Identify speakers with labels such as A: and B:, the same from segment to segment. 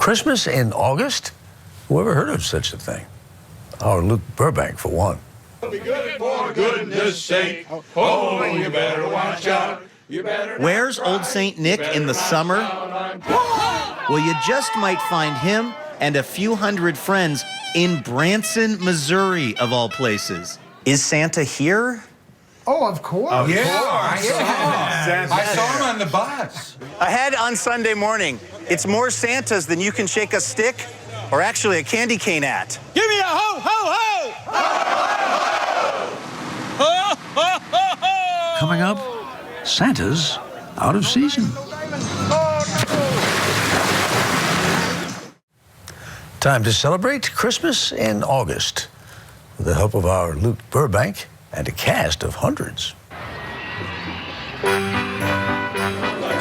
A: Christmas in August? Who ever heard of such a thing? Our Luke Burbank, for one.
B: Be good for goodness sake. Oh, you better watch out. You better.
C: Where's Old St. Nick in the summer? Well, you just might find him and a few hundred friends in Branson, Missouri, of all places. Is Santa here?
D: Oh, of course.
B: I saw him on the bus.
C: Ahead on Sunday morning, it's more Santas than you can shake a stick or actually a candy cane at.
E: Give me a ho, ho, ho! Ho, ho, ho, ho!
A: Coming up, Santa's out of season. Time to celebrate Christmas in August with the help of our Luke Burbank and a cast of hundreds.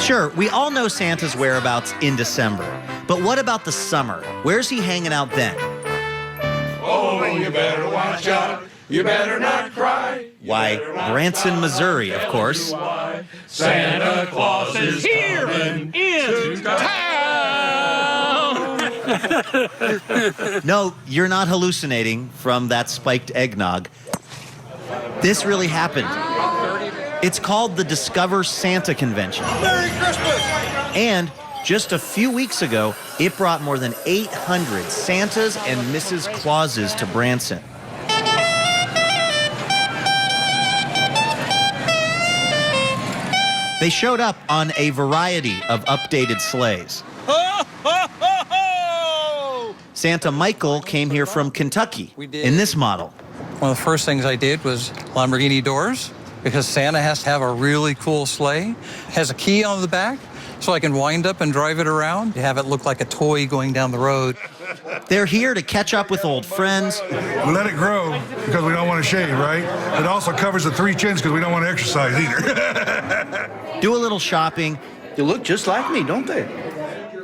C: Sure, we all know Santa's whereabouts in December. But what about the summer? Where's he hanging out then?
B: Oh, you better watch out. You better not cry.
C: Why, Branson, Missouri, of course.
B: Santa Claus is
E: Here
B: coming
E: in town!
C: No, you're not hallucinating from that spiked eggnog. This really happened. It's called the Discover Santa Convention.
E: Merry Christmas!
C: And just a few weeks ago, it brought more than 800 Santas and Mrs. Clauses to Branson. They showed up on a variety of updated sleighs.
E: Ho, ho, ho, ho!
C: Santa Michael came here from Kentucky in this model.
F: One of the first things I did was Lamborghini doors, because Santa has to have a really cool sleigh. It has a key on the back, so I can wind up and drive it around to have it look like a toy going down the road.
C: They're here to catch up with old friends.
G: We let it grow because we don't want to shave, right? It also covers the 3 chins because we don't want to exercise either.
C: Do a little shopping,
H: You look just like me, don't they?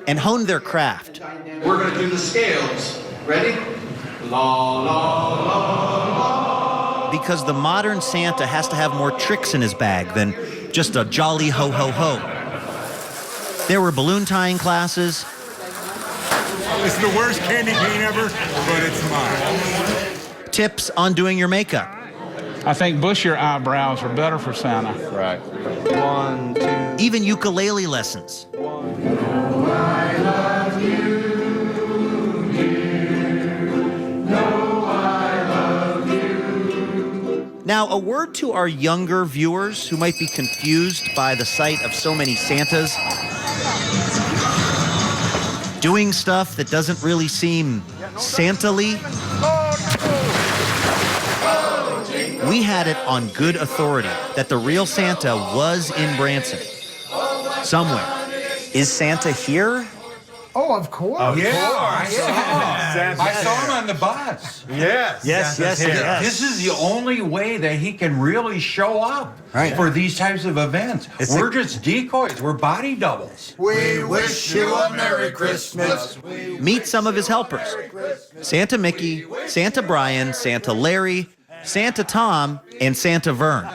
C: and hone their craft.
H: We're going to do the scales. Ready? La, la, la.
C: Because the modern Santa has to have more tricks in his bag than just a jolly ho-ho-ho. There were balloon tying classes,
I: It's the worst candy cane ever, but it's mine.
C: tips on doing your makeup,
J: I think bushier eyebrows are better for Santa.
H: Right. 1, 2.
C: even ukulele lessons. Now, a word to our younger viewers who might be confused by the sight of so many Santas doing stuff that doesn't really seem Santa-ly. We had it on good authority that the real Santa was in Branson, somewhere. Is Santa here?
D: Oh, of course.
B: I saw him on the bus.
C: Yes.
K: This is the only way that he can really show up for these types of events. We're just decoys. We're body doubles.
B: We wish you a Merry Christmas.
C: Meet some of his helpers. Santa Mickey, Santa Brian, Santa Larry, Santa Tom, and Santa Vern.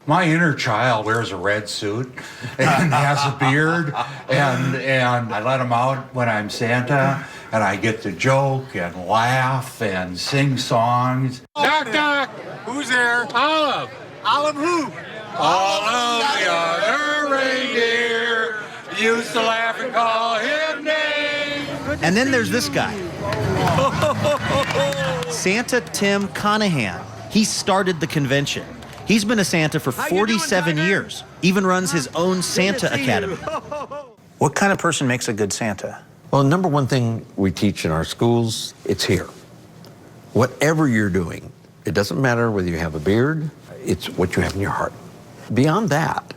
K: My inner child wears a red suit and has a beard, and I let him out when I'm Santa, and I get to joke and laugh and sing songs.
B: Knock, knock. Who's there? Olive. Olive who? All of the other reindeer used to laugh and call him names.
C: And then there's this guy, Santa Tim Conahan. He started the convention. He's been a Santa for 47 years, even runs his own Santa Academy.
H: What kind of person makes a good Santa?
L: Well, number one thing we teach in our schools, it's here. Whatever you're doing, it doesn't matter whether you have a beard, it's what you have in your heart. Beyond that,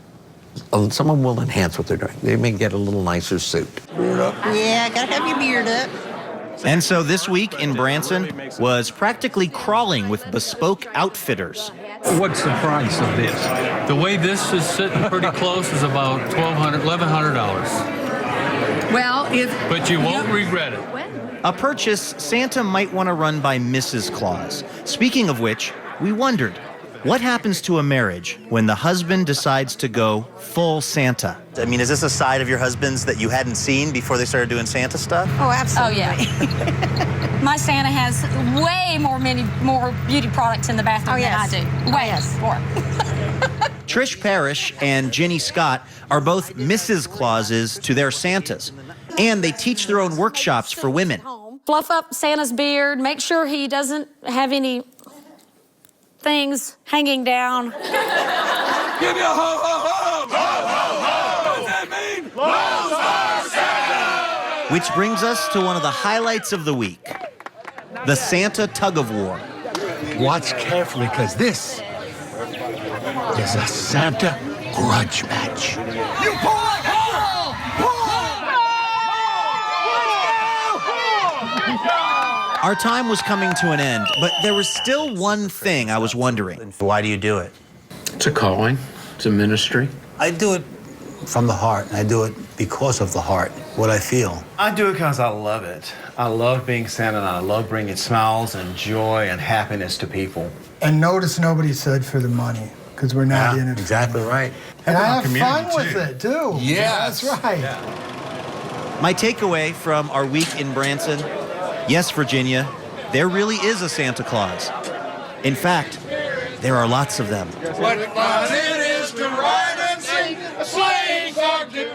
L: someone will enhance what they're doing. They may get a little nicer suit.
M: Yeah, gotta have your beard up.
C: And so this week in Branson was practically crawling with bespoke outfitters.
J: What's the price of this?
E: The way this is sitting pretty close is about $1,100.
M: Well,
E: But you won't regret it.
C: A purchase Santa might want to run by Mrs. Claus. Speaking of which, we wondered, What happens to a marriage when the husband decides to go full Santa? I mean, is this a side of your husband's that you hadn't seen before they started doing Santa stuff?
M: Oh, absolutely.
N: Oh, yeah. My Santa has way more beauty products in the bathroom than I do. Way more.
C: Trish Parrish and Ginny Scott are both Mrs. Clauses to their Santas, and they teach their own workshops for women.
N: Fluff up Santa's beard, make sure he doesn't have any things hanging down.
B: Give me a ho, ho, ho! Ho, ho, ho! What does that mean? Lone Star Santa!
C: Which brings us to one of the highlights of the week, the Santa tug of war.
I: Watch carefully, because this is a Santa grudge match.
B: You pull like a girl!
C: Our time was coming to an end, but there was still one thing I was wondering. Why do you do it?
O: It's a calling. It's a ministry.
P: I do it from the heart, and I do it because of the heart, what I feel.
Q: I do it because I love it. I love being Santa, and I love bringing smiles and joy and happiness to people.
D: And notice nobody said for the money, because we're not in it.
P: Exactly right.
D: And I have
G: community,
D: fun with it, too.
B: Yes.
D: That's right.
C: My takeaway from our week in Branson, yes, Virginia, there really is a Santa Claus. In fact, there are lots of them.
B: What fun it is to ride and sing a sleighing song together!